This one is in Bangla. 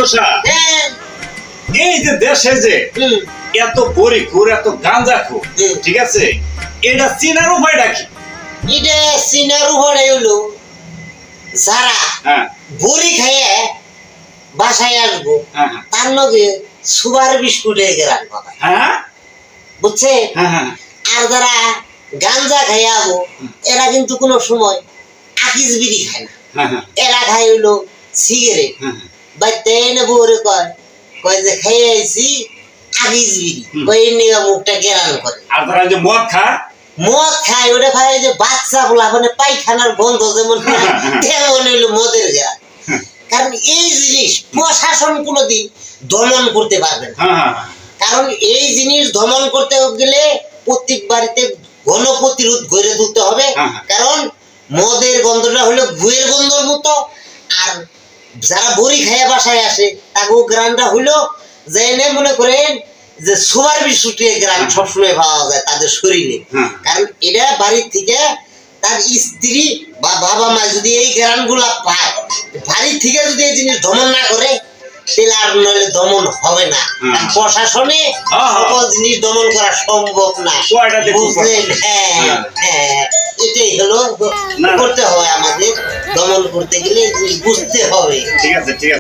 মাকড়সা এই যে দেশে যে এত বড়িখোর এত গাঁজাখোর ঠিক আছে এটা চিনার উপায়টা কি? এটা চিনার উপায় হলো যারা বড়ি খাইয়ে বাসায় আসবো তার লগে সুগার বিস্কুটের গ্রাম পাবে বুঝছে। আর যারা গাঞ্জা খাইয়া আবো এরা কিন্তু কোনো সময় আকিস বিড়ি খায় না, এরা খাই হইলো সিগারেট। বাইতে এনে বউরে কয় কয় যে খাইয়ে আইছি আকিস বিড়ি, কয় নিয়ে মুখটা গেরান করে। আর যারা যে মদ খায় ওটা খায় যে বাচ্চা বলা মানে পায়খানার গন্ধ যেমন তেমন হইলো মদের গেরান। কারণ এই জিনিস প্রশাসন কোনোদিন দমন করতে পারবে না, কারণ এই জিনিস দমন করতে গেলে প্রত্যেক বাড়িতে গণপ্রতিরোধ গড়ে তুলতে হবে। কারণ মদের গন্ধটা হলো গুয়ের গন্ধর মতো, আর যারা বড়ি খাইয়া বাসায় আসে তাকে গ্রানটা হইলো যে মনে করেন যে সুগার বিস্কুটের গ্রান সবসময় পাওয়া যায় তাদের শরীরে। কারণ এটা বাড়ির থেকে তার স্ত্রী বা বাবা মা যদি এই গ্রান গুলা পায়, বাড়ির থেকে যদি এই জিনিস দমন না করে তাহলে আর নইলে দমন হবে না। প্রশাসনে সকল জিনিস দমন করা সম্ভব না, বুঝলেন? এটাই হলো করতে হবে আমাদের, দমন করতে গেলে বুঝতে হবে। ঠিক আছে ঠিক আছে।